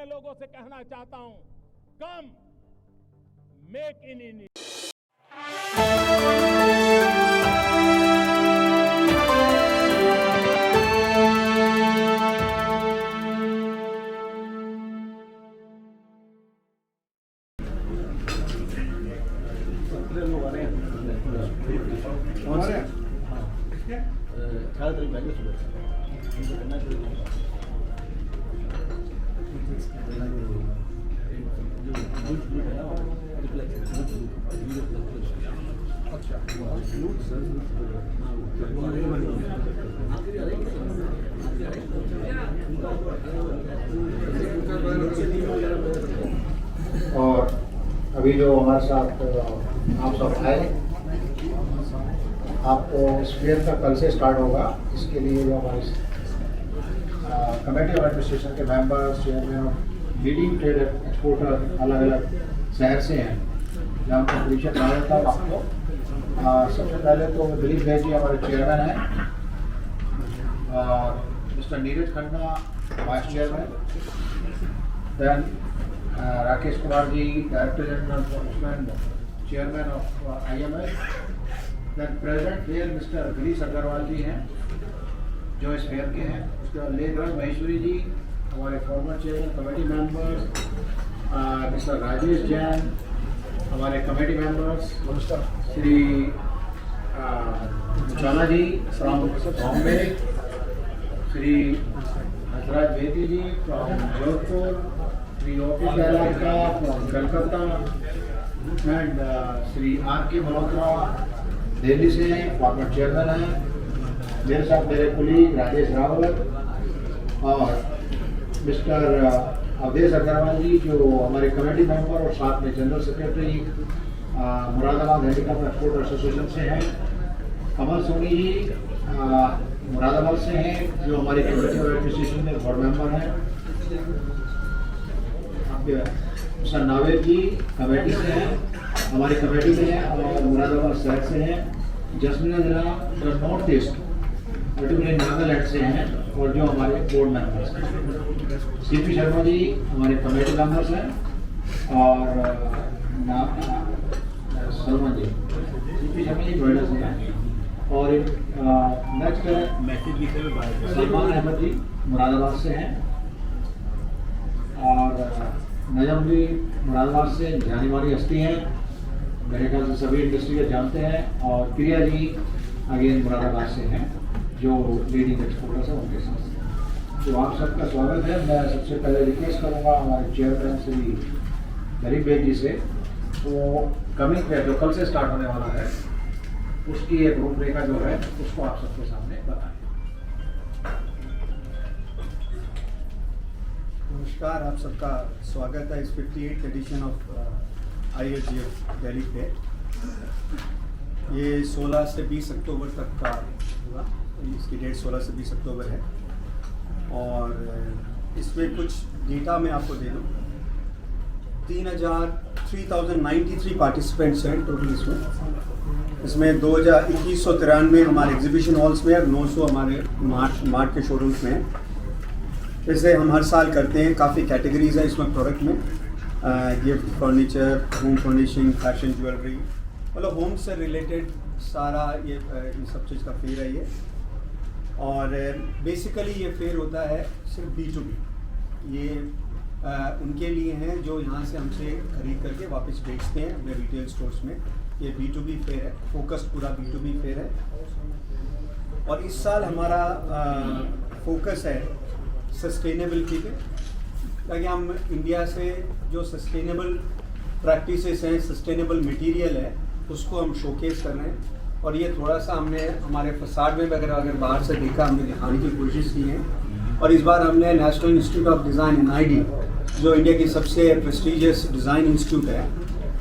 लोगों से कहना चाहता हूं, कम मेक इन इंडिया। लोग आ रहे हैं कौन से ख्याल तरीके से करना और अभी जो हमारे साथ आप सब आए, आपको स्पेयर का कल से स्टार्ट होगा। इसके लिए जो हमारे कमेटी ऑफ एडमिनिस्ट्रेशन के members, chairman of leading trade exporter अलग अलग शहर से हैं, जहाँ कंपटीशन रहा था आपको। सबसे पहले तो दिलीप भाई जी हमारे चेयरमैन हैं, और mister Neeraj Khanna vice chairman, then Rakesh Kumar ji director general chairman of IMI, then president fair mister Girish Agarwal ji हैं जो इस फेयर के हैं। उसके बाद लेखराज महेश्वरी जी हमारे former chairman committee members, mister Rajesh Jain हमारे committee members, Shri Chana ji from Bombay, Shri Hansraj Bedi ji from Jodhpur, Shri O.P. Galatka from Calcutta, and Shri R.K. Malhotra Delhi से फॉर्मर चेयरमैन हैं। मेरे साथ मेरे कुलीग राजेश रावत और मिस्टर अवधेश अग्रवाल जी जो हमारे कमेटी मेंबर और साथ में general secretary Moradabad handicraft export association से हैं। कमल सोनी जी मुरादाबाद से हैं जो हमारे कमेटी ऑफ एडमिनिस्ट्रेशन में बोर्ड मेंबर हैं। मिस्टर नावेद जी कमेटी से हैं, हमारी कमेटी में हैं और मुरादाबाद शहर से हैं। जसमीना जिला नॉर्थ ईस्ट पर्टिकुलर नागालैंड से हैं और जो हमारे बोर्ड मेंबर्स हैं। CP शर्मा जी हमारे कमेटी मेंबर्स हैं, और सलमान जी CP शर्मा जी नोएडा से हैं। और नेक्स्ट सलमान अहमद जी मुरादाबाद से हैं, और नजम जी मुरादाबाद से जानी मानी हस्ती हैं, मेरे ख्याल से सभी इंडस्ट्री को जानते हैं। और प्रिया जी अगेन मुरादाबाद से हैं जो लीडिंग एक्सपोर्टर्स हैं उनके साथ। तो आप सबका स्वागत है। मैं सबसे पहले रिक्वेस्ट करूँगा हमारे चेयरमैन श्री दिलीप भाई जी से, तो कमिंग पे जो कल से स्टार्ट होने वाला है उसकी एक रूपरेखा जो है उसको आप सबके सामने बताएं। नमस्कार, आप सबका स्वागत है इस 58th addition of ISGF Delhi पे। ये 16 से 20 अक्टूबर तक का होगा, इसकी डेट 16 से 20 अक्टूबर है। और इसमें कुछ डेटा मैं आपको दे दूँ। 3093 पार्टिसिपेंट्स हैं टोटल इसमें 2193 हमारे एग्जीबिशन हॉल्स में और 900 हमारे मार्ट के शोरूम्स में हैं। जैसे हम हर साल करते हैं, काफ़ी कैटेगरीज है इसमें प्रोडक्ट में, gift, furniture, home furnishing, fashion, jewellery, मतलब होम से रिलेटेड सारा ये सब चीज़ का फेयर है ये। और बेसिकली ये फेयर होता है सिर्फ B2B, ये उनके लिए हैं जो यहाँ से हमसे खरीद करके वापस बेचते हैं अपने रिटेल स्टोर्स में। ये B2B फेयर है, फोकस पूरा B2B फेयर है। और इस साल हमारा फोकस है सस्टेनेबिलिटी पे, ताकि हम इंडिया से जो सस्टेनेबल प्रैक्टिसेस हैं, सस्टेनेबल मटेरियल है, उसको हम शोकेस कर रहे हैं। और ये थोड़ा सा हमने हमारे फसाड में अगर बाहर से देखा, हमने दिखाने की कोशिश की है। और इस बार हमने national institute of design NID, जो इंडिया की सबसे प्रेस्टीजियस डिज़ाइन इंस्टीट्यूट है,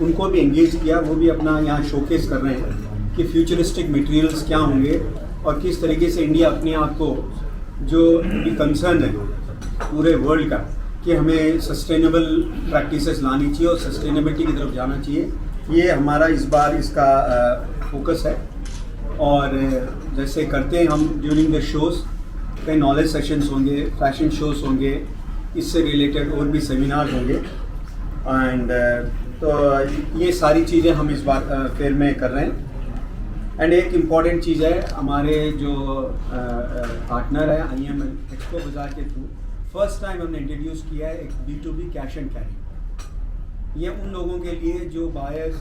उनको भी एंगेज किया। वो भी अपना यहाँ शोकेस कर रहे हैं कि फ्यूचरिस्टिक मटेरियल्स क्या होंगे और किस तरीके से इंडिया अपने आप को, जो भी कंसर्न है पूरे वर्ल्ड का, कि हमें सस्टेनेबल प्रैक्टिसेस लानी चाहिए और सस्टेनेबिलिटी की तरफ जाना चाहिए। ये हमारा इस बार इसका फोकस है। और जैसे करते हैं हम ड्यूरिंग द शोज़, कई नॉलेज सेशंस होंगे, फैशन शोज़ होंगे, इससे रिलेटेड और भी सेमिनार होंगे एंड तो ये सारी चीज़ें हम इस बार फेयर में कर रहे हैं। एंड एक इम्पॉर्टेंट चीज़ है, हमारे जो पार्टनर है IM एक्सपो बाज़ार के थ्रू फर्स्ट टाइम हमने इंट्रोड्यूस किया है एक B2B कैश एंड कैरी। ये उन लोगों के लिए जो बायर्स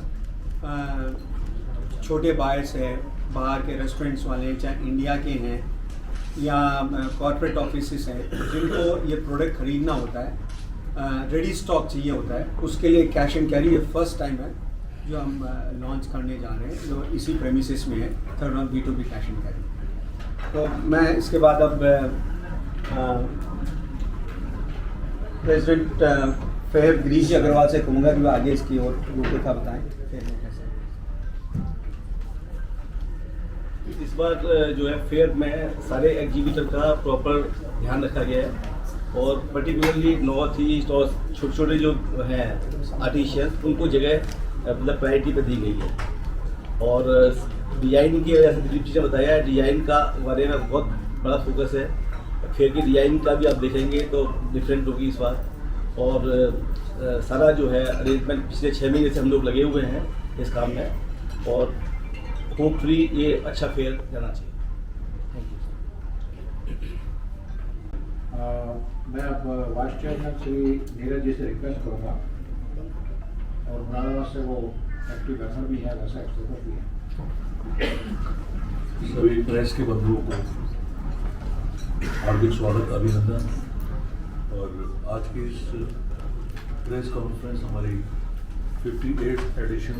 छोटे बायर्स हैं, बाहर के रेस्टोरेंट्स वाले हैं, चाहे इंडिया के हैं या कॉर्पोरेट ऑफिसेस हैं, जिनको ये प्रोडक्ट ख़रीदना होता है, रेडी स्टॉक चाहिए होता है, उसके लिए कैश एंड कैरी ये फर्स्ट टाइम है जो हम लॉन्च करने जा रहे हैं, जो इसी प्रेमिसेस में है, third one B2B cash and carry. तो मैं इसके बाद अब प्रेसिडेंट फेयर गिरीश अग्रवाल से कहूँगा कि वो आगे इसकी और रूपरेखा बताएं फेयर में कैसे। इस बार जो है फेयर में सारे एग्जीबिटर का प्रॉपर ध्यान रखा गया है और पर्टिकुलरली नॉर्थ ईस्ट और छोटे छोटे जो हैं आर्टिशियंस उनको जगह मतलब प्रायोरिटी पे दी गई है। और डिजाइनिंग की वजह से चीज़ें बताया है, डिज़ाइन का बारे में बहुत बड़ा फोकस है। फेयर की डिज़ाइन का भी आप देखेंगे तो डिफरेंट होगी इस बार। और सारा जो है अरेंजमेंट पिछले 6 महीने से हम लोग लगे हुए हैं इस काम में और होपफुली ये अच्छा फेयर जाना चाहिए। Thank you. मैं अब वाइस चेयरमैन श्री नीरज जी से रिक्वेस्ट करूँगा और मुरादाबाद से वो एक्टिव मेंबर भी है, वैसा एक्सपोर्टर भी है। सभी प्रेस के बंधुओं को हार्दिक स्वागत, अभिनंदन। और आज की इस प्रेस कॉन्फ्रेंस हमारी 58th एडिशन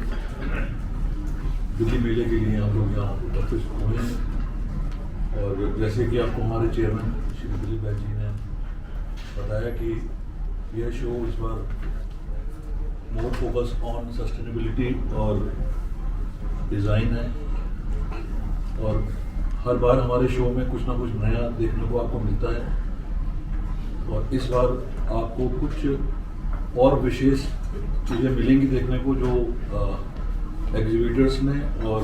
दिल्ली मेले के लिए हम लोग यहाँ उपस्थित हुए हैं। और जैसे कि आपको हमारे चेयरमैन श्री दिलीप भाई जी ने बताया कि यह शो इस बार मोर फोकस ऑन सस्टेनेबिलिटी और डिज़ाइन है और हर बार हमारे शो में कुछ ना कुछ नया देखने को आपको मिलता है और इस बार आपको कुछ और विशेष चीज़ें मिलेंगी देखने को जो एग्जीबिटर्स ने और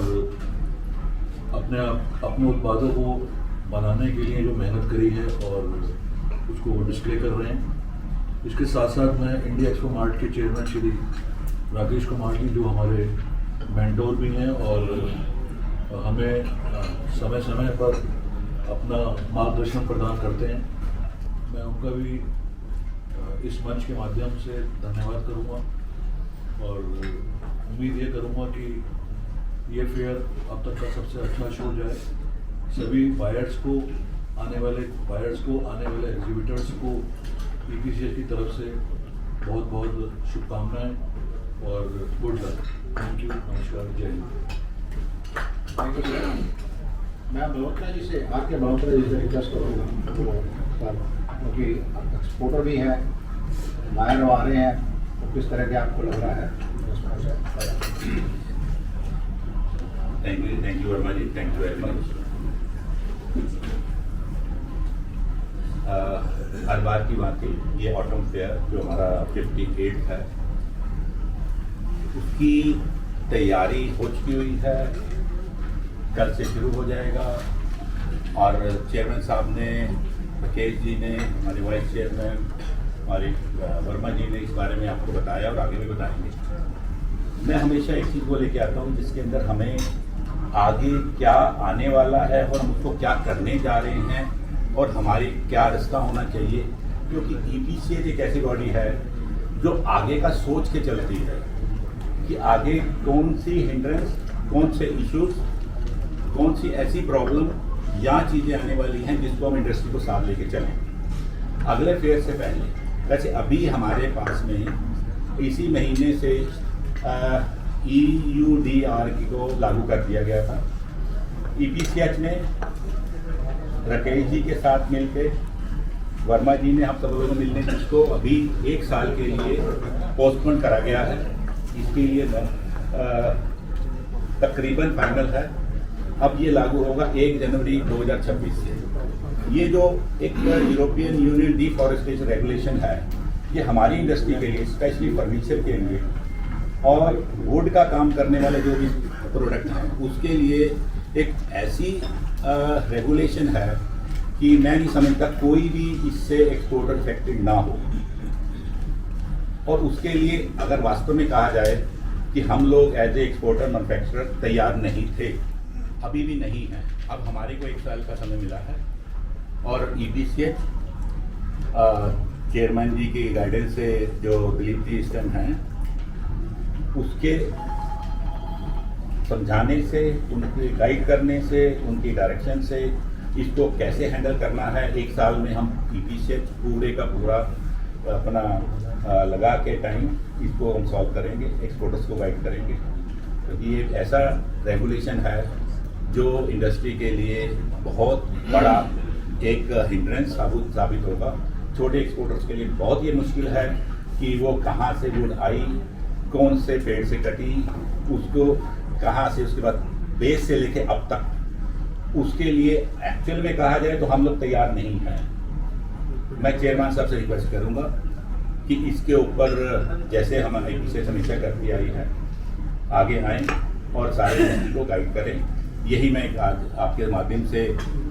अपने उत्पादों को बनाने के लिए जो मेहनत करी है और उसको वो डिस्प्ले कर रहे हैं। इसके साथ साथ मैं इंडिया एक्सपो मार्ट के चेयरमैन श्री राकेश कुमार जी जो हमारे मेंटोर भी हैं और हमें समय समय पर अपना मार्गदर्शन प्रदान करते हैं, मैं उनका भी इस मंच के माध्यम से धन्यवाद करूंगा और उम्मीद ये करूंगा कि ये फेयर अब तक का सबसे अच्छा शो जाए। सभी बायर्स को आने वाले एग्जीबिटर्स को EPCH की तरफ से बहुत बहुत शुभकामनाएं और गुड लक। थैंक यू, नमस्कार, जय हिंद। Thank you sir. मैं मल्होत्रा जी से मल्होत्रा जी से रिक्वेस्ट करूँगा क्योंकि एक्सपोर्टर भी हैं, बायर आ रहे हैं, तो किस तरह के आपको लग रहा है? Thank you Verma ji, thank you very much. हर बार की बात है, ये ऑटम फेयर जो हमारा 58 है उसकी तैयारी हो चुकी हुई है, कल से शुरू हो जाएगा और चेयरमैन साहब ने, राकेश जी ने, हमारे वाइस चेयरमैन हमारे वर्मा जी ने इस बारे में आपको बताया और आगे भी बताएंगे। मैं हमेशा एक चीज़ को लेके आता हूँ जिसके अंदर हमें आगे क्या आने वाला है और हम उसको क्या करने जा रहे हैं और हमारी क्या रास्ता होना चाहिए, क्योंकि EPCH एक ऐसी बॉडी है जो आगे का सोच के चलती है कि आगे कौन सी हिंड्रेंस, कौन से इश्यूज, कौन सी ऐसी प्रॉब्लम या चीज़ें आने वाली हैं जिसको हम इंडस्ट्री को साथ लेके चलें अगले फेयर से पहले। वैसे अभी हमारे पास में इसी महीने से EUDR को लागू कर दिया गया था। EPCH ने राकेश जी के साथ मिलकर, वर्मा जी ने, हम सब लोगों को मिलने जिसको अभी 1 साल के लिए पोस्टपोन करा गया है, इसके लिए तकरीबन फाइनल है। अब ये लागू होगा 1 जनवरी 2026 से। ये जो एक यूरोपियन यूनियन डिफॉरेस्टेशन रेगुलेशन है, ये हमारी इंडस्ट्री के लिए, स्पेशली फर्नीचर के लिए और वुड का काम करने वाले जो भी प्रोडक्ट हैं उसके लिए एक ऐसी रेगुलेशन है कि मैं नहीं समझता कोई भी इससे एक्सपोर्टर इफेक्टेड ना हो। और उसके लिए अगर वास्तव में कहा जाए कि हम लोग एज ए एक्सपोर्टर मैन्युफैक्चरर तैयार नहीं थे, अभी भी नहीं हैं। अब हमारे को 1 साल का समय मिला है और EPCH चेयरमैन जी की गाइडेंस से जो दिलीप जी स्टन हैं उसके समझाने से, उनके गाइड करने से, उनकी डायरेक्शन से इसको कैसे हैंडल करना है, 1 साल में हम EPCH पूरे का पूरा अपना लगा के टाइम इसको हम सॉल्व करेंगे, एक्सपोर्टर्स को गाइड करेंगे। तो ये ऐसा रेगुलेशन है जो इंडस्ट्री के लिए बहुत बड़ा एक हिंड्रेंस साबित होगा। छोटे एक्सपोर्टर्स के लिए बहुत ये मुश्किल है कि वो कहाँ से वुड आई, कौन से पेड़ से कटी, उसको कहाँ से, उसके बाद बेस से लेके अब तक, उसके लिए एक्चुअल में कहा जाए तो हम लोग तैयार नहीं हैं। मैं चेयरमैन साहब से रिक्वेस्ट करूँगा कि इसके ऊपर जैसे हमारी पीछे समीक्षा करती आई है आगे आएँ और सारे को गाइड करें। यही मैं आज आपके माध्यम से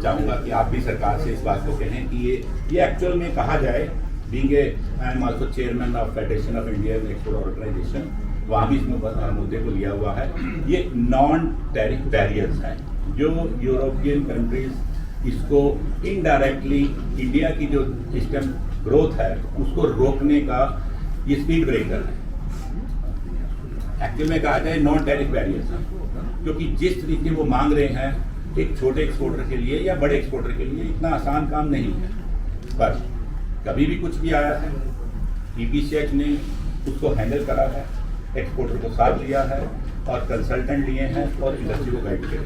चाहूँगा कि आप भी सरकार से इस बात को कहें कि ये एक्चुअल में कहा जाए, being I am also chairman of federation of Indian export organisation, वहाँ भी इस मुद्दे को लिया हुआ है। ये नॉन टैरिफ बैरियर्स हैं जो यूरोपियन कंट्रीज इसको इनडायरेक्टली इंडिया की जो सिस्टम ग्रोथ है उसको रोकने का ये स्पीड ब्रेकर है। एक्चुअल में कहा जाए नॉन टैरिफ बैरियर्स हैं, क्योंकि जिस तरीके वो मांग रहे हैं एक छोटे एक्सपोर्टर के लिए या बड़े एक्सपोर्टर के लिए इतना आसान काम नहीं है। पर कभी भी कुछ भी आया है, EPCH ने उसको हैंडल करा है, एक्सपोर्टर को साथ लिया है और कंसल्टेंट लिए हैं और इंडस्ट्री को गाइड किया,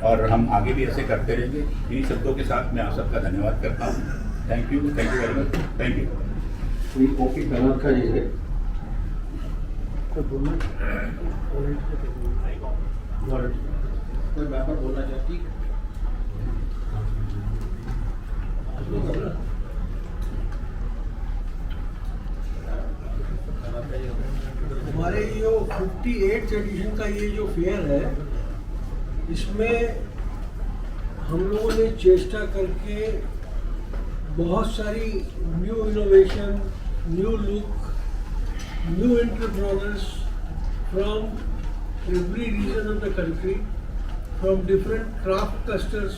और हम आगे भी ऐसे करते रहेंगे। इन्हीं शब्दों के साथ मैं आप सबका धन्यवाद करता हूँ। Thank you very much, thank you. Okay colour का ये है कोई व्यापार बोलना चाहती हमारे जो 58th एडिशन का ये जो फेयर है, इसमें हम लोगों ने चेष्टा करके बहुत सारी new innovation, new look, new entrepreneurs from every region of the country, from different craft clusters,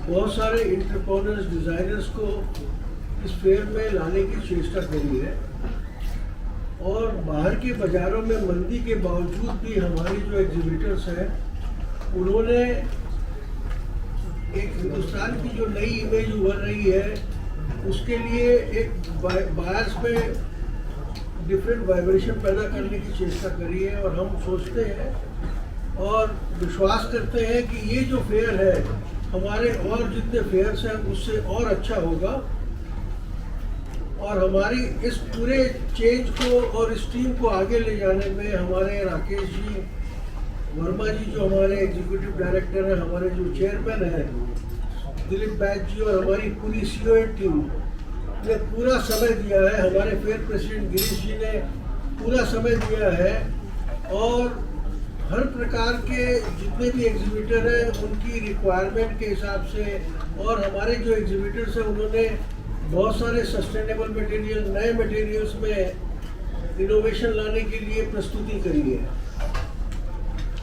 बहुत सारे एंटरप्रेन्योर्स, डिज़ाइनर्स को इस फेयर में लाने की चेष्टा करी है। और बाहर के बाज़ारों में मंदी के बावजूद भी हमारे जो एग्जीबिटर्स हैं उन्होंने एक हिंदुस्तान की जो नई इमेज उभर रही है उसके लिए एक बायर्स में डिफरेंट वाइब्रेशन पैदा करने की चेष्टा करी है। और हम सोचते हैं और विश्वास करते हैं कि ये जो फेयर है हमारे और जितने फेयर्स हैं उससे और अच्छा होगा, और हमारी इस पूरे चेंज को और इस टीम को आगे ले जाने में हमारे राकेश जी वर्मा जी जो हमारे एग्जीक्यूटिव डायरेक्टर हैं, हमारे जो चेयरमैन हैं दिलीप बैच जी और हमारी पूरी CEO टीम ने पूरा समय दिया है, हमारे फेयर प्रेसिडेंट गिरीश जी ने पूरा समय दिया है, और हर प्रकार के जितने भी एग्जीबिटर हैं उनकी रिक्वायरमेंट के हिसाब से, और हमारे जो एग्जीबिटर्स हैं उन्होंने बहुत सारे सस्टेनेबल मटेरियल, नए मटेरियल्स में इनोवेशन लाने के लिए प्रस्तुति करी है।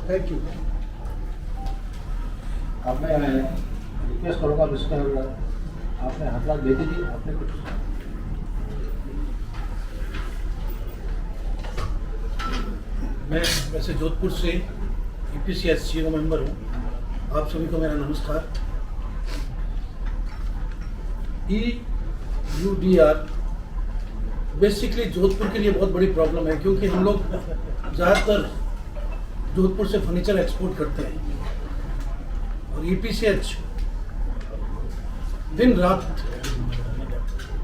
Thank you. अब मैं रिक्वेस्ट करूँगा मिस्टर, आपने हाथ दे दीजिए, आपने कुछ मैं वैसे जोधपुर से EPCH CEO मेंबर हूँ। आप सभी को मेरा नमस्कार। EUDR बेसिकली जोधपुर के लिए बहुत बड़ी प्रॉब्लम है, क्योंकि हम लोग ज़्यादातर जोधपुर से फर्नीचर एक्सपोर्ट करते हैं, और EPCH दिन रात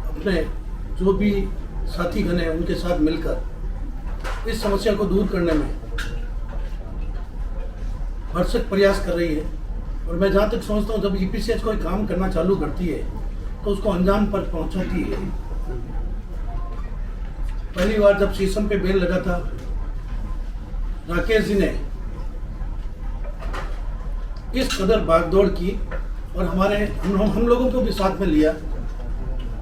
अपने जो भी साथी गण हैं उनके साथ मिलकर इस समस्या को दूर करने में भरसक प्रयास कर रही है। और मैं जहाँ तक समझता हूँ जब EPCH कोई काम करना चालू करती है तो उसको अंजाम पर पहुँचाती है। पहली बार जब शीशम पे बेल लगा था, राकेश जी ने इस कदर भागदौड़ की और हम लोगों को भी साथ में लिया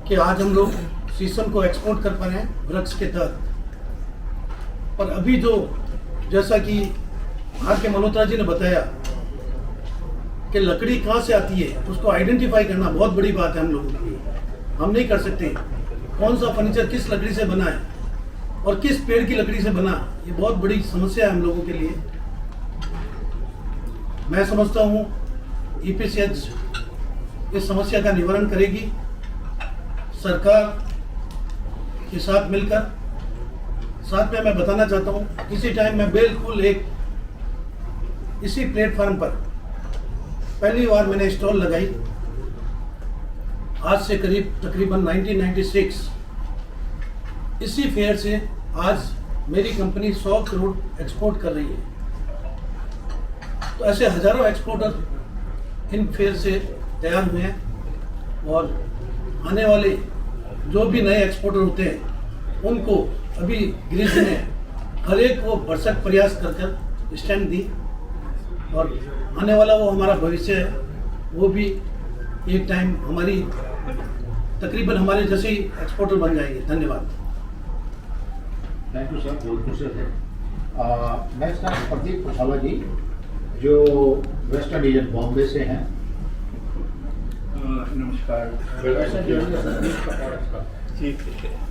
कि आज हम लोग शीशम को एक्सपोर्ट कर पा रहे हैं वृक्ष के तहत। पर अभी जो जैसा कि आर के मल्होत्रा जी ने बताया कि लकड़ी कहाँ से आती है, उसको आइडेंटिफाई करना बहुत बड़ी बात है हम लोगों के लिए। हम नहीं कर सकते कौन सा फर्नीचर किस लकड़ी से बना है और किस पेड़ की लकड़ी से बना, ये बहुत बड़ी समस्या है हम लोगों के लिए। मैं समझता हूँ EPCH इस समस्या का निवारण करेगी सरकार के साथ मिलकर। साथ में मैं बताना चाहता हूँ, किसी टाइम मैं बिल्कुल इसी प्लेटफार्म पर पहली बार मैंने स्टॉल लगाई, आज से करीब तकरीबन 1996। इसी फेयर से आज मेरी कंपनी 100 करोड़ एक्सपोर्ट कर रही है। तो ऐसे हजारों एक्सपोर्टर इन फेयर से तैयार हुए हैं और आने वाले जो भी नए एक्सपोर्टर होते हैं उनको अभी गिरीश जी ने हर एक को भरसक प्रयास कर स्टैंड दी और आने वाला वो हमारा भविष्य है, वो भी एक टाइम तकरीबन हमारे जैसे ही एक्सपोर्टर बन जाएंगे। धन्यवाद। थैंक यू सर, जोधपुर से थे। नेक्स्ट है प्रदीप कुशाला जी, जो वेस्टर्न रीजन बॉम्बे से हैं। नमस्कार। फैशन ज्वेलरी एसेसरीज का प्रोडक्ट का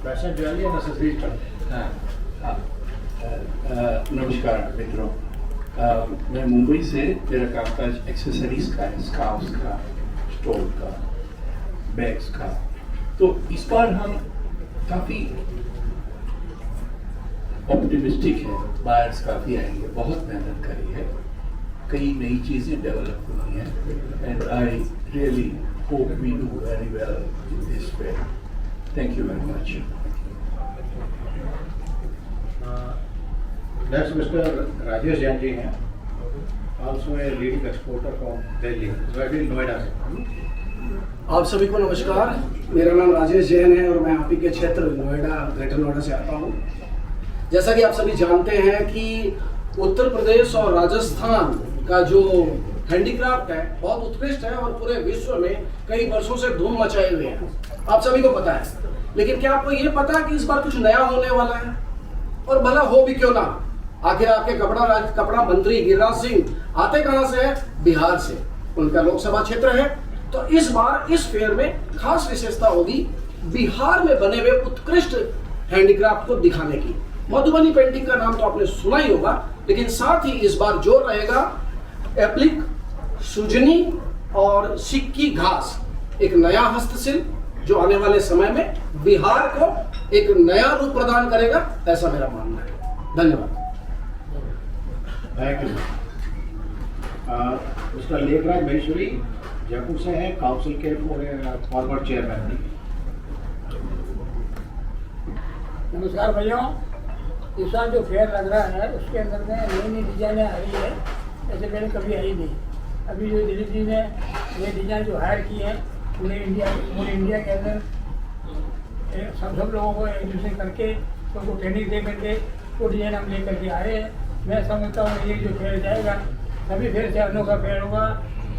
फैशन ज्वेलरी एंड एसेसरीज का नमस्कार मित्रों, मैं मुंबई से, मेरा कामकाज एक्सेसरीज का है, स्कार्फ्स का, स्टोल का, बैग्स का। तो इस बार हम काफ़ी ऑप्टिमिस्टिक है, बायर्स काफ़ी आएंगे, बहुत मेहनत करी है, कई नई चीज़ें डेवलप हुई हैं and I really hope we do very well in this way. Thank you very much. Next mister Rajesh Jain ji हैं, also a leading exporter from Delhi, actually Noida से। आप सभी को नमस्कार, मेरा नाम राजेश जैन है और मैं आप ही के क्षेत्र नोएडा, ग्रेटर नोएडा से आता हूँ। जैसा कि आप सभी जानते हैं कि उत्तर प्रदेश और राजस्थान का जो हैंडीक्राफ्ट है बहुत उत्कृष्ट है और पूरे विश्व में कई वर्षों से धूम मचाए हुए हैं, आप सभी को पता है। लेकिन क्या आपको ये पता है कि इस बार कुछ नया होने वाला है? और भला हो भी क्यों ना, आखिर आपके कपड़ा मंत्री गिरिराज सिंह आते कहाँ से है? बिहार से, उनका लोकसभा क्षेत्र है। तो इस बार इस फेयर में खास विशेषता होगी बिहार में बने हुए उत्कृष्ट हैंडीक्राफ्ट को दिखाने की। मधुबनी पेंटिंग का नाम तो आपने सुना ही होगा, लेकिन साथ ही इस बार जोर रहेगा एप्लिक, सुजनी और सिक्की घास, एक नया हस्तशिल्प जो आने वाले समय में बिहार को एक नया रूप प्रदान करेगा, ऐसा मेरा मानना है। धन्यवाद। Thank you. Mister Lekhraj Maheshwari Jaipur से हैं, काउंसिल के फॉरवर्ड चेयरमैन भी। नमस्कार भैया, इस साल जो फेयर लग रहा है उसके अंदर में नई नई डिजाइनें आ रही है, ऐसे पहले कभी आई नहीं। अभी जो दिलीप जी ने ये डिजाइन जो हायर की है पूरे इंडिया के अंदर सब लोगों को एक दूसरे करके सबको ट्रेनिंग दे करके वो डिजाइन हम लेकर के आए हैं। मैं समझता हूँ ये जो फेयर जाएगा सभी फेयर से अनोखा फेयर होगा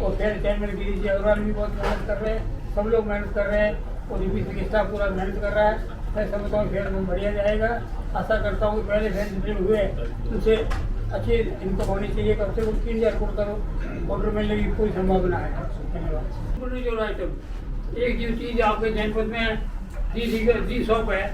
और फेयर चेयरमैन गिरीश जी अग्रवाल भी बहुत मेहनत कर रहे हैं, सब लोग मेहनत कर रहे हैं और EPC का स्टाफ पूरा मेहनत कर रहा है। मैं समझता हूँ फेयर में बढ़िया जाएगा। आशा करता हूँ कि पहले फेयर जितने हुए उनसे अच्छी इनकम होनी चाहिए, कम से कम 3000 करोड़ का ऑर्डर मिलने की कोई संभावना है। धन्यवाद। आइटम एक जो चीज़ आपके जनपद में दी शॉप है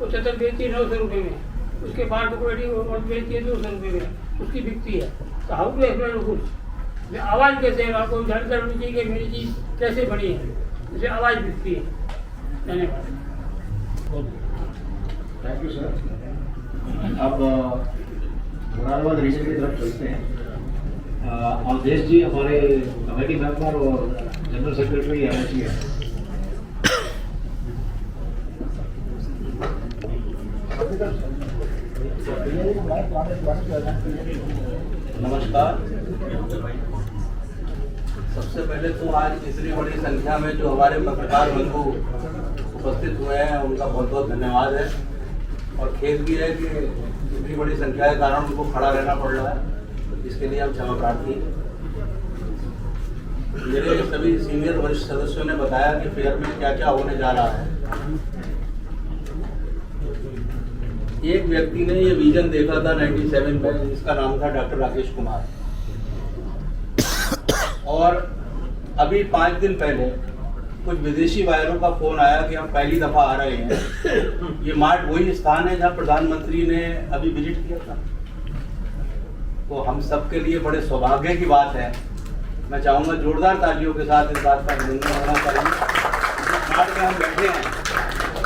वो 70 बेचती है 900 रुपये में, उसके बाद और बेचती है 200 रुपये में, उसकी बिकती है। तो हाउ टू एक्सप्लेन कुछ आवाज़ कैसे है, आपको जानकारी होनी चाहिए कि मेरी चीज़ कैसे बनी है, उसे आवाज़ बिकती है। धन्यवाद। Thank you sir. अब मुरादाबाद रीजन की तरफ चलते हैं। अवधेश जी हमारे कमेटी मेंबर और जनरल सेक्रेटरी NSE है। नमस्कार। सबसे पहले तो आज इतनी बड़ी संख्या में जो हमारे पत्रकार बंधु उपस्थित हुए हैं उनका बहुत बहुत धन्यवाद है और खेद भी है कि इतनी बड़ी संख्या के कारण उनको खड़ा रहना पड़ रहा है, इसके लिए हम क्षमा प्रार्थी। मेरे सभी सीनियर वरिष्ठ सदस्यों ने बताया कि फेयर में क्या क्या होने जा रहा है। एक व्यक्ति ने ये विजन देखा था 97 में, जिसका नाम था डॉक्टर राकेश कुमार, और अभी 5 दिन पहले कुछ विदेशी वायरों का फोन आया कि हम पहली दफा आ रहे हैं। ये मार्ट वही स्थान है जहां प्रधानमंत्री ने अभी विजिट किया था। तो हम सबके लिए बड़े सौभाग्य की बात है। मैं चाहूँगा जोरदार तालियों के साथ इस बात का अभिनंदन होना चाहिए। जिस मार्ट में हम बैठे हैं,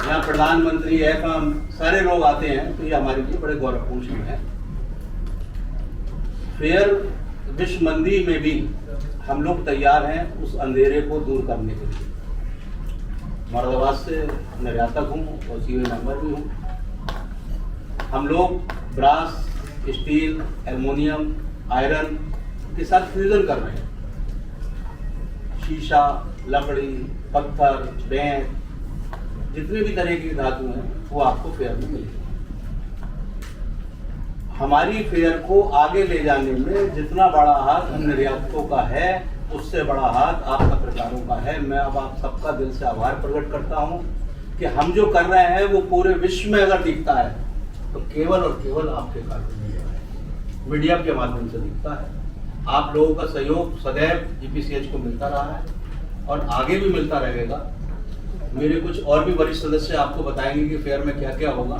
यहाँ प्रधानमंत्री एफएम सारे लोग आते हैं, तो ये हमारे लिए बड़े गौरवपूर्ण क्षण है। फेयर विश्व मंदी में भी हम लोग तैयार हैं उस अंधेरे को दूर करने के लिए। मुरादाबाद से निर्यातक हूँ और सीओ मेंबर भी हूँ। हम लोग ब्रास, स्टील, एल्युमिनियम, आयरन के साथ फ्यूजन कर रहे हैं। शीशा, लकड़ी, पत्थर, बेंत, जितने भी तरह की धातु हैं वो आपको फेयर में मिलेगी। हमारी फेयर को आगे ले जाने में जितना बड़ा हाथ हम निर्यातकों का है, उससे बड़ा हाथ आप पत्रकारों का है। मैं अब आप सबका दिल से आभार प्रकट करता हूं कि हम जो कर रहे हैं वो पूरे विश्व में अगर दिखता है तो केवल और केवल आपके कारण मीडिया के माध्यम से दिखता है। आप लोगों का सहयोग सदैव ईपीसीएच को मिलता रहा है और आगे भी मिलता रहेगा। मेरे कुछ और भी वरिष्ठ सदस्य आपको बताएंगे कि फेयर में क्या क्या होगा,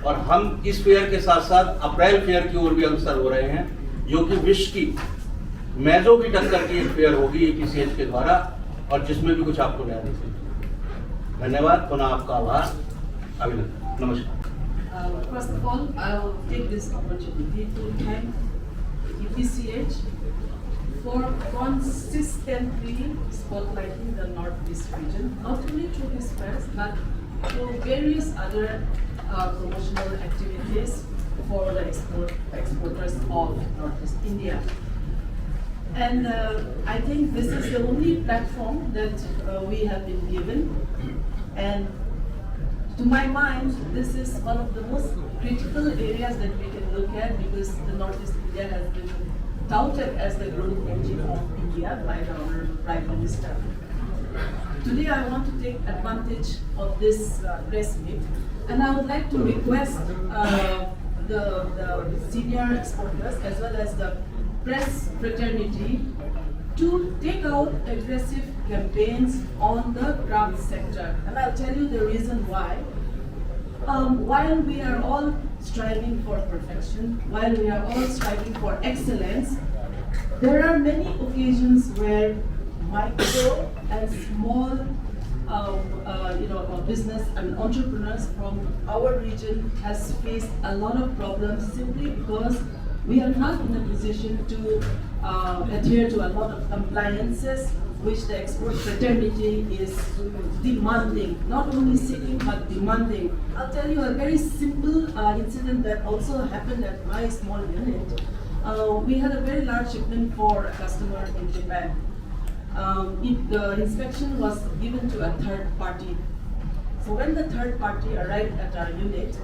और हम इस फेयर के साथ साथ अप्रैल फेयर की ओर भी अग्रसर हो रहे हैं, जो कि विश्व की मेजों की टक्कर की एक फेयर होगी ईपीसीएच के द्वारा, और जिसमें भी कुछ आपको नया देखेंगे। धन्यवाद, पुनः आपका आभार, अभिनंदन, नमस्कार। First of all, I'll take this opportunity to thank EPCH for consistently spotlighting the Northeast region, not only through this press, but through various other promotional activities for the exporters of Northeast India. And I think this is the only platform that we have been given. And to my mind, this is one of the most critical areas that we can look at, because the Northeast India has been touted as the growth engine of India by the Honorable Prime Minister. Today I want to take advantage of this press meet, and I would like to request the senior exporters as well as the press fraternity to take out aggressive campaigns on the craft sector. And I'll tell you the reason why. While we are all striving for perfection, while we are all striving for excellence, there are many occasions where micro and small business and entrepreneurs from our region has faced a lot of problems simply because we are not in a position to adhere to a lot of compliances which the export fraternity is demanding, not only seeking but demanding. I'll tell you a very simple incident that also happened at my small unit. We had a very large shipment for a customer in Japan. The inspection was given to a third party. So when the third party arrived at our unit,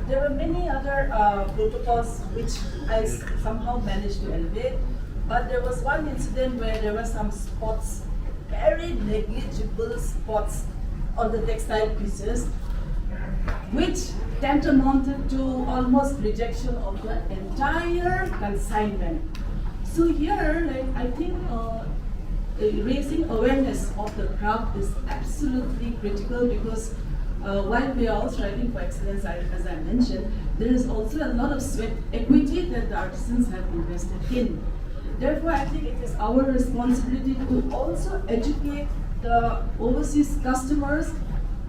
there were many other protocols which I somehow managed to elevate, but there was one incident where there were some spots, very negligible spots on the textile pieces, which tantamounted to almost rejection of the entire consignment. So here, I think raising awareness of the craft is absolutely critical, because while we are all striving for excellence, as I mentioned, there is also a lot of sweat equity that the artisans have invested in. Therefore, I think it is our responsibility to also educate the overseas customers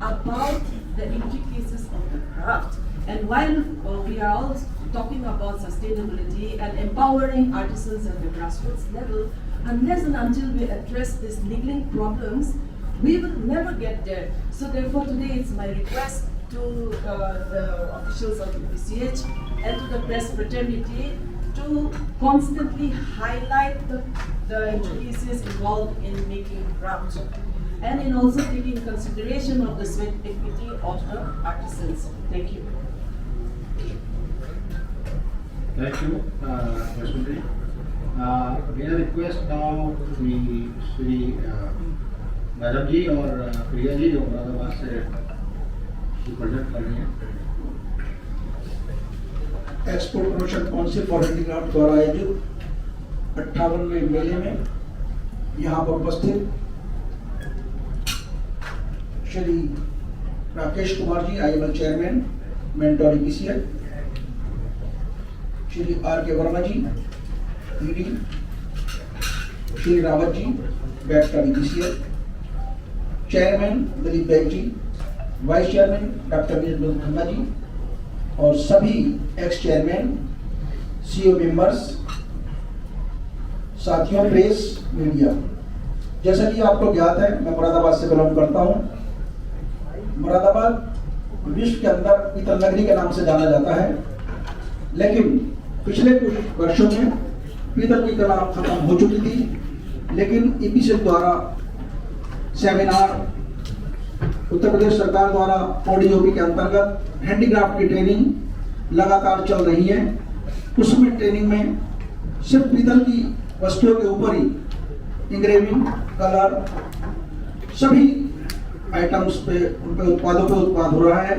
about the intricacies of the craft. And while we are all talking about sustainability and empowering artisans at the grassroots level, unless and until we address these niggling problems, we will never get there. So therefore today it's my request to the officials of EPCH and to the press fraternity to constantly highlight the intricacies involved in making craft, and in also taking consideration of the sweat equity of the artisans. Thank you. Thank you, Rashmi. May I request now Shri madam ji और प्रिया जी जो मुरादाबाद से represent कर रही हैं। Export promotion council for handicraft द्वारा आयोजित 58वें मेले में यहाँ पर उपस्थित Shri Rakesh Kumar ji IML chairman mentor EPCL, Shri RK Verma ji ED, Shri Rawat ji director EPCL, chairman Dilip Baig ji, vice chairman doctor Neeraj Khanna ji और सभी एक्स चेयरमैन, CEO मेंबर्स, साथियों, प्रेस, मीडिया। जैसा कि आपको ज्ञात है, मैं मुरादाबाद से बिलोंग करता हूं। मुरादाबाद विश्व के अंदर पीतल नगरी के नाम से जाना जाता है, लेकिन पिछले कुछ वर्षों में पीतल की कला खत्म हो चुकी थी। लेकिन EPCL द्वारा सेमिनार, उत्तर प्रदेश सरकार द्वारा ODOP के अंतर्गत हैंडीक्राफ्ट की ट्रेनिंग लगातार चल रही है। उसमें ट्रेनिंग में सिर्फ पीतल की वस्तुओं के ऊपर ही इंग्रेविंग, कलर, सभी आइटम्स पे, उनके उत्पादों पे उत्पाद हो रहा है।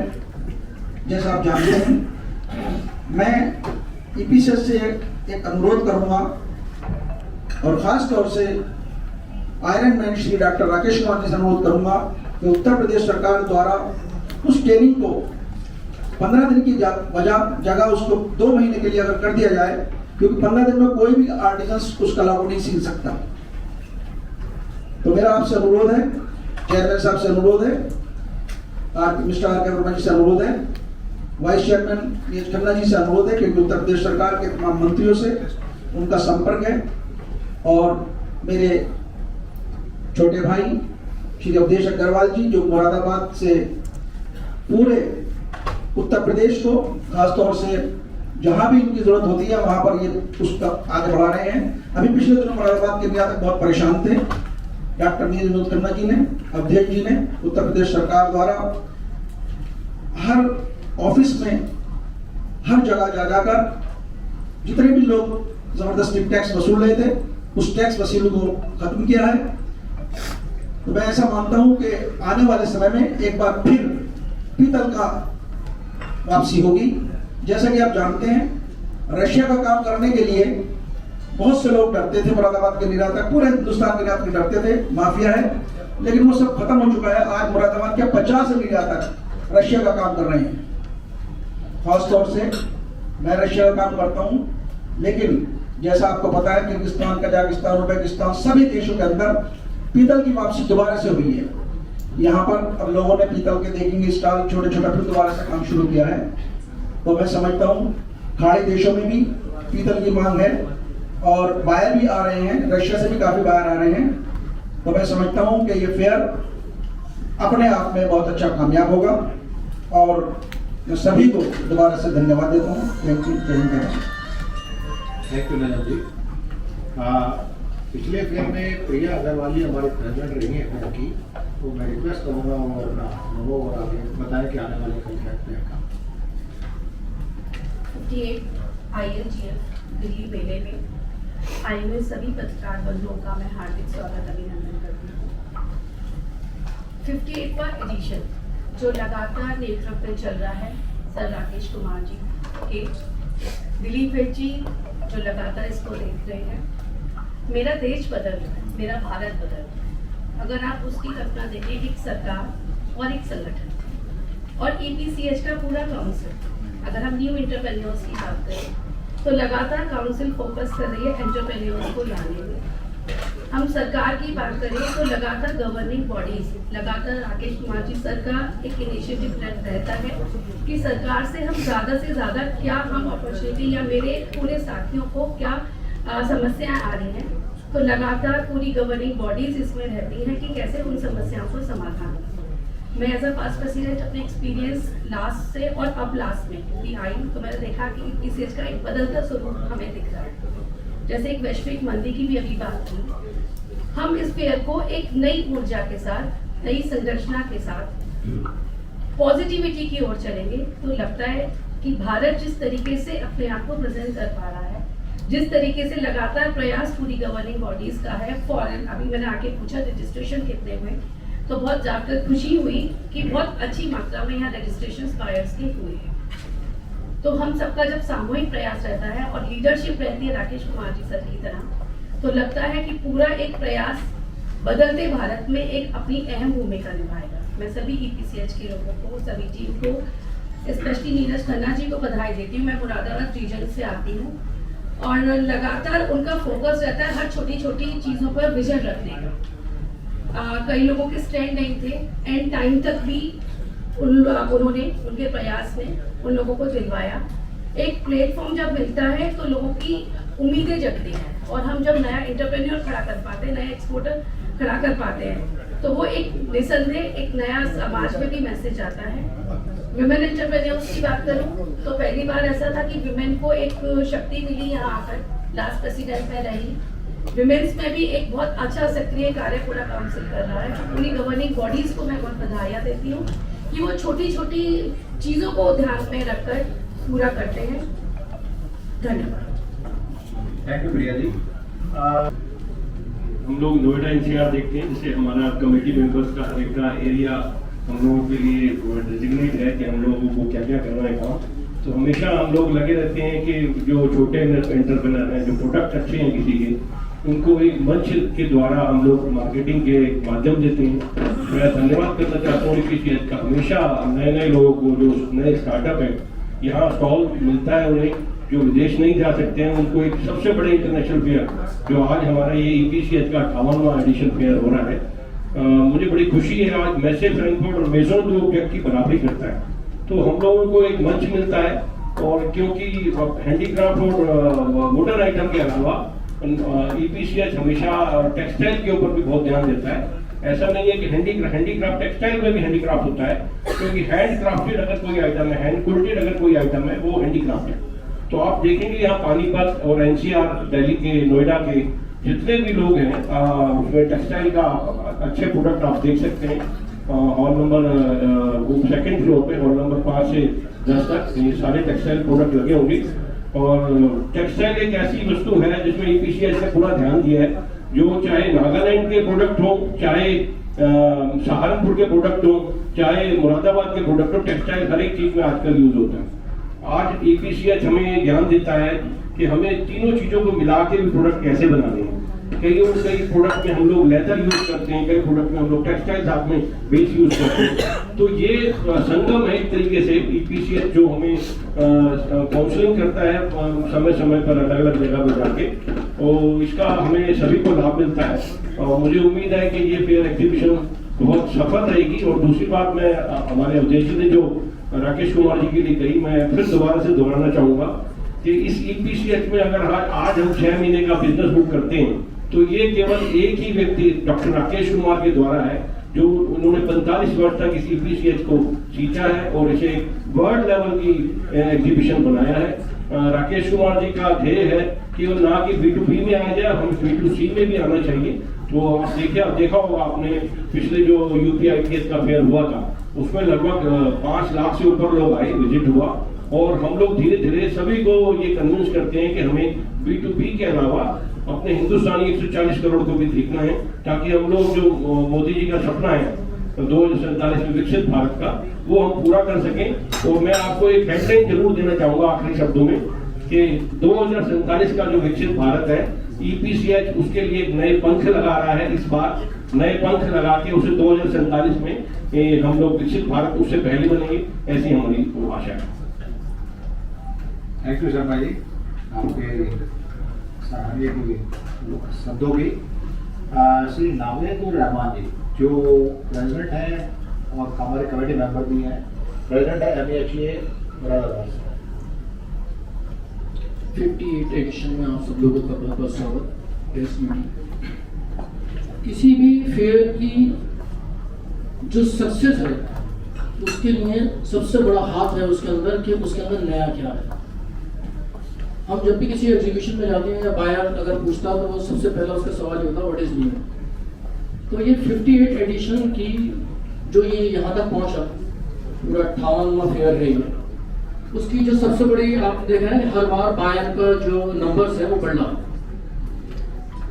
जैसा आप जानते हैं, मैं EPCL से एक अनुरोध करूंगा और खास तौर से iron man Shri doctor Rakesh Kumar ji से अनुरोध करूंगा कि उत्तर प्रदेश सरकार द्वारा उस ट्रेनिंग को 15 दिन की जगह उसको 2 महीने के लिए अगर कर दिया जाए, क्योंकि 15 दिन में कोई भी आर्टिजन उस कला को नहीं सीख सकता। तो मेरा आपसे अनुरोध है, चेयरमैन साहब से अनुरोध है, मिस्टर RK वर्मा जी से अनुरोध है, वाइस चेयरमैन नीरज खन्ना जी से अनुरोध है, क्योंकि उत्तर प्रदेश सरकार के तमाम मंत्रियों से उनका संपर्क है, और मेरे छोटे भाई श्री अवधेश अग्रवाल जी जो मुरादाबाद से पूरे उत्तर प्रदेश को खासतौर से जहां भी इनकी जरूरत होती है वहां पर ये उसका आगे बढ़ा रहे हैं। अभी पिछले दिनों मुरादाबाद के निर्यातक बहुत परेशान थे। डॉक्टर नीरज खन्ना जी ने, अवधेश जी ने उत्तर प्रदेश सरकार द्वारा हर ऑफिस में, हर जगह जाकर जितने भी लोग जबरदस्ती टैक्स वसूल रहे थे, उस टैक्स वसूली को खत्म किया है। तो मैं ऐसा मानता हूं कि आने वाले समय में एक बार फिर पीतल का वापसी होगी। जैसा कि आप जानते हैं, रशिया का काम करने के लिए बहुत से लोग डरते थे, मुरादाबाद के निर्यातक, पूरे हिंदुस्तान के निर्यातक डरते थे, माफिया है, लेकिन वो सब खत्म हो चुका है। आज मुरादाबाद के 50 निर्यातक रशिया का काम कर रहे हैं। खास तौर से मैं रशिया का काम करता हूं, लेकिन जैसा आपको पता है किर्गिस्तान, कजाकिस्तान, उज्बेकिस्तान, सभी देशों के अंदर पीतल की वापसी दोबारा से हुई है। यहाँ पर अब लोगों ने पीतल के देखेंगे स्टॉल छोटे छोटे फिर दोबारा से काम शुरू किया है। तो मैं समझता हूँ खाड़ी देशों में भी पीतल की मांग है और बायर भी आ रहे हैं, रशिया से भी काफी बायर आ रहे हैं। तो मैं समझता हूँ कि ये फेयर अपने आप में बहुत अच्छा कामयाब होगा और मैं सभी को दोबारा से धन्यवाद देता हूँ। Thank you. Thank you madam ji. पिछले फेयर में प्रिया अग्रवाल जी हमारे प्रेसिडेंट रही हैं फेयर की, तो मैं रिक्वेस्ट करूँगा वो अपना अनुभव और आगे बताएं कि आने वाले कल क्या काम। 58 ILGF दिल्ली मेले में आए हुए सभी पत्रकार बंधुओं का मैं हार्दिक स्वागत अभिनंदन करती हूँ। 58वां एडिशन जो लगातार नेतृत्व में चल रहा है सर राकेश कुमार जी के, दिलीप भेट जी जो लगातार इसको देख रहे हैं। मेरा देश बदल रहा है, मेरा भारत बदल रहा है। अगर आप उसकी कल्पना देखें, एक सरकार और एक संगठन और EPCH का पूरा काउंसिल, अगर हम न्यू एंटरप्रेन्योर्स की बात करें तो लगातार काउंसिल फोकस कर रही है एंटरप्रेन्योर्स को लाने में। हम सरकार की बात करें तो लगातार गवर्निंग बॉडीज, लगातार राकेश कुमार जी सर का एक इनिशिएटिव रहता है कि सरकार से हम ज़्यादा से ज़्यादा क्या हम अपॉर्चुनिटी या मेरे पूरे साथियों को क्या समस्याएं आ रही हैं, तो लगातार पूरी गवर्निंग बॉडीज इसमें रहती हैं कि कैसे उन समस्याओं को समाधान। मैं एज अ पास्ट प्रेसिडेंट अपने एक्सपीरियंस लास्ट से और अब लास्ट में भी आई तो मैंने देखा कि EPCH का एक बदलता स्वरूप हमें दिख रहा है। जैसे एक वैश्विक मंदी की भी अभी बात की, हम इस फेयर को एक नई ऊर्जा के साथ, नई संरचना के साथ पॉजिटिविटी की ओर चलेंगे। तो लगता है कि भारत जिस तरीके से अपने आप को प्रेजेंट कर पा रहा है, जिस तरीके से लगातार प्रयास पूरी गवर्निंग बॉडीज का है फॉरेन, अभी मैंने आके पूछा रजिस्ट्रेशन कितने हुए, तो बहुत जाकर खुशी हुई कि बहुत अच्छी मात्रा में यहाँ रजिस्ट्रेशन बायर्स के हुए हैं। तो हम सबका जब सामूहिक प्रयास रहता है और लीडरशिप रहती है राकेश कुमार जी सर की तरह, तो लगता है कि पूरा एक प्रयास बदलते भारत में एक अपनी अहम भूमिका निभाएगा। मैं सभी EPCH के लोगों को, सभी टीम को, स्पेशली नीरज खन्ना जी को बधाई देती हूँ। मैं मुरादाबाद रीजन से आती हूँ और लगातार उनका फोकस रहता है हर छोटी छोटी चीज़ों पर विजन रखने का। कई लोगों के स्टैंड नहीं थे, एंड टाइम तक भी उन्होंने उनके प्रयास में उन लोगों को दिलवाया। एक प्लेटफॉर्म जब मिलता है तो लोगों की उम्मीदें जगती हैं, और हम जब नया एंटरप्रेन्योर खड़ा कर पाते हैं, नया एक्सपोर्टर खड़ा कर पाते हैं, तो वो एक निसंदेह एक नया समाज में भी मैसेज आता है। विमेन एंटरप्रेन्योर्स की बात करूं तो पहली बार ऐसा था कि विमेन को एक शक्ति मिली यहाँ आकर, लास्ट प्रेसिडेंट में रही। विमेन्स में भी एक बहुत अच्छा सक्रिय कार्य पूरा काउंसिल कर रहा है। पूरी गवर्निंग बॉडीज को मैं बहुत बधाइयाँ देती हूँ कि वो छोटी छोटी चीज़ों को ध्यान में रखकर पूरा करते हैं। धन्यवाद। Thank you Priya ji. हम लोग नोएडा NCR देखते हैं, जैसे हमारा कमेटी मेंबर्स का हर एक का एरिया हम लोगों के लिए डिजिग्नेट है कि हम लोगों को क्या क्या करना है काम। तो हमेशा हम लोग लगे रहते हैं कि जो छोटे एंटरप्रेन्योर हैं, जो प्रोडक्ट अच्छे हैं किसी के, उनको एक मंच के द्वारा हम लोग मार्केटिंग के माध्यम देते हैं। मैं धन्यवाद करना चाहता हूँ कि हमेशा नए नए लोगों को, जो नए स्टार्टअप हैं, यहाँ स्टॉल मिलता है उन्हें, जो विदेश नहीं जा सकते हैं उनको एक सबसे बड़े इंटरनेशनल फेयर, जो आज हमारा ये EPCH का 58वां एडिशन फेयर हो रहा है। मुझे बड़ी खुशी है। आज मैसे फ्रैंकफर्ट और मेजोन जो ऑब्जेक्ट की बराबरी करता है, तो हम लोगों को एक मंच मिलता है। और क्योंकि हैंडीक्राफ्ट और वुडन आइटम के अलावा EPCH हमेशा टेक्सटाइल के ऊपर भी बहुत ध्यान देता है। ऐसा नहीं है कि हैंडीक्राफ्ट टेक्सटाइल में भी हैंडीक्राफ्ट होता है, क्योंकि हैंड क्राफ्टेड अगर कोई आइटम है, हैंड क्राफ्टेड अगर कोई आइटम है, वो हैंडीक्राफ्ट है। तो आप देखेंगे यहाँ पानीपत और NCR, दिल्ली के, नोएडा के जितने भी लोग हैं, उसमें टेक्सटाइल का अच्छे प्रोडक्ट आप देख सकते हैं। हॉल नंबर सेकंड फ्लोर पे, हॉल नंबर 5 से 10 तक ये सारे टेक्सटाइल प्रोडक्ट लगे होंगे। और टेक्सटाइल एक ऐसी वस्तु है जिसमें EPCH ने पूरा ध्यान दिया है, जो चाहे नागालैंड के प्रोडक्ट हो, चाहे सहारनपुर के प्रोडक्ट हो, चाहे मुरादाबाद के प्रोडक्ट हो, टेक्सटाइल हर एक चीज में आजकल यूज होता है। आज EPCH हमें ज्ञान देता है कि हमें तीनों चीजों को मिला के भी प्रोडक्ट कैसे बनाने हैं। कई प्रोडक्ट में हम लोग लेदर यूज करते हैं, कई प्रोडक्ट में हम लोग टेक्सटाइल साथ में बेस यूज करते हैं। तो ये संगम है एक तरीके से EPCH, जो हमें काउंसलिंग करता है समय समय पर अलग अलग जगह पर जाके, और इसका हमें सभी को लाभ मिलता है। और मुझे उम्मीद है कि ये फेयर एग्जीबिशन बहुत सफल रहेगी। और दूसरी बात, मैं हमारे अवधेश जी ने जो राकेश कुमार जी के लिए कही, मैं फिर दोबारा से दोहराना चाहूँगा कि इस EPCH में अगर आज हम 6 महीने का बिजनेस बुक करते हैं, तो ये केवल एक ही व्यक्ति डॉक्टर राकेश कुमार के द्वारा है, जो उन्होंने 45 वर्ष तक इस EPCH को सींचा है और इसे वर्ल्ड लेवल की एग्जीबिशन बनाया है। राकेश कुमार जी का ध्येय है कि वो ना कि B2B में आ जाए, हम B2C में भी आना चाहिए। तो आप देखा होगा आपने, पिछले जो UPITS का फेयर हुआ था, उसमें लगभग 5 लाख से ऊपर लोग आए, विजिट हुआ। और हम लोग धीरे धीरे सभी को ये कन्विंस करते हैं कि हमें B2B के अलावा अपने हिंदुस्तानी 140 करोड़ को भी देखना है, ताकि हम लोग जो मोदी जी का सपना है 2047 में विकसित भारत का, वो हम पूरा कर सकें। और मैं आपको एक हेडलाइन जरूर देना चाहूँगा आखिरी शब्दों में, कि 2047 का जो विकसित भारत है, EPCH उसके लिए एक नए पंख लगा रहा है। इस बार नए पंख लगा के उसे 2047 में हम लोग विकसित भारत उससे पहले बनेंगे, ऐसी हमारी आशा है। थैंक यू शर्मा जी, आपके सराहनीय शब्दों की। श्री नावेदुर रहमान जी, जो प्रेसिडेंट हैं और हमारे कमेटी मेंबर भी हैं, प्रेसिडेंट है MEHA मुरादाबाद। 58 एडिशन में आप सब लोगों का बहुत बहुत स्वागत। किसी भी फेयर की जो सक्सेस है, उसके लिए सबसे बड़ा हाथ है उसके अंदर, कि उसके अंदर नया क्या है। हम जब भी किसी एग्जीबिशन में जाते हैं या बायर अगर पूछता है, तो वो सबसे पहला उसका सवाल ये होता है, व्हाट इज न्यू। तो ये 58 एडिशन की जो ये यहाँ तक पहुँचा, पूरा 58वां फेयर रही है, उसकी जो सबसे बड़ी आपने देखा है हर बार बायर का जो नंबर्स है वो बढ़ रहा है,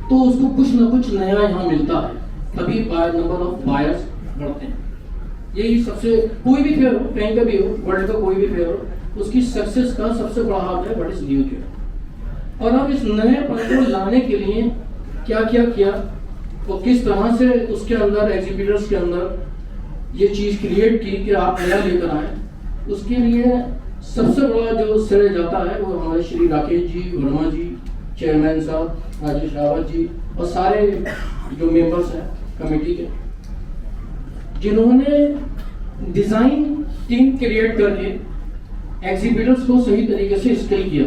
तो उसको कुछ ना कुछ नया यहाँ मिलता है, तभी नंबर ऑफ बायर्स बढ़ते हैं। यही सबसे, कोई भी फेयर हो, कहीं का भी हो, वर्ल्ड का कोई भी फेयर हो, उसकी सक्सेस का सबसे बड़ा हाथ है व्हाट इज न्यू फेयर। और अब इस नए पन को लाने के लिए क्या क्या किया और किस तरह से उसके अंदर एग्जीबिटर्स के अंदर ये चीज़ क्रिएट की कि आप नया लेकर आए, उसके लिए सबसे बड़ा जो श्रेय जाता है वो हमारे श्री राकेश जी वर्मा जी, चेयरमैन साहब राजेश रावत जी और सारे जो मेंबर्स हैं कमेटी के, जिन्होंने डिज़ाइन टीम क्रिएट करके एग्जीबिटर्स को सही तरीके से स्किल किया।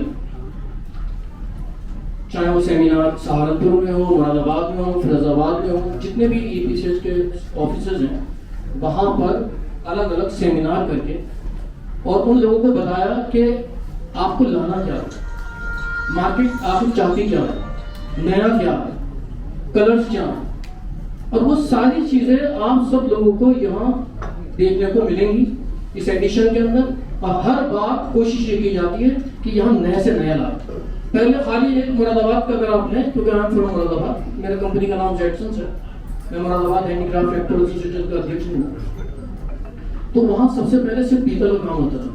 चाहे वो सेमिनार सहारनपुर में हो, मुरादाबाद में हो, फिरोजाबाद में हो, जितने भी EPCH के ऑफिसर्स हैं वहाँ पर अलग अलग सेमिनार करके और उन लोगों को बताया कि आपको लाना क्या है, मार्केट आपको चाहती क्या है, नया क्या है, कलर्स क्या है, और वो सारी चीज़ें आप सब लोगों को यहाँ देखने को मिलेंगी इस एडिशन के अंदर। और हर बार कोशिश ये की जाती है कि यहाँ नए से नया लाए। पहले खाली एक मुरादाबाद का अगर आपने, क्योंकि आई एम फ्रॉम मुरादाबाद, मेरे कंपनी का नाम जेटसन्स है, मैं मुरादाबाद हैंडीक्राफ्ट एक्टर एसोसिएशन का अध्यक्ष हूँ, तो वहाँ सबसे पहले सिर्फ पीतल का काम होता था।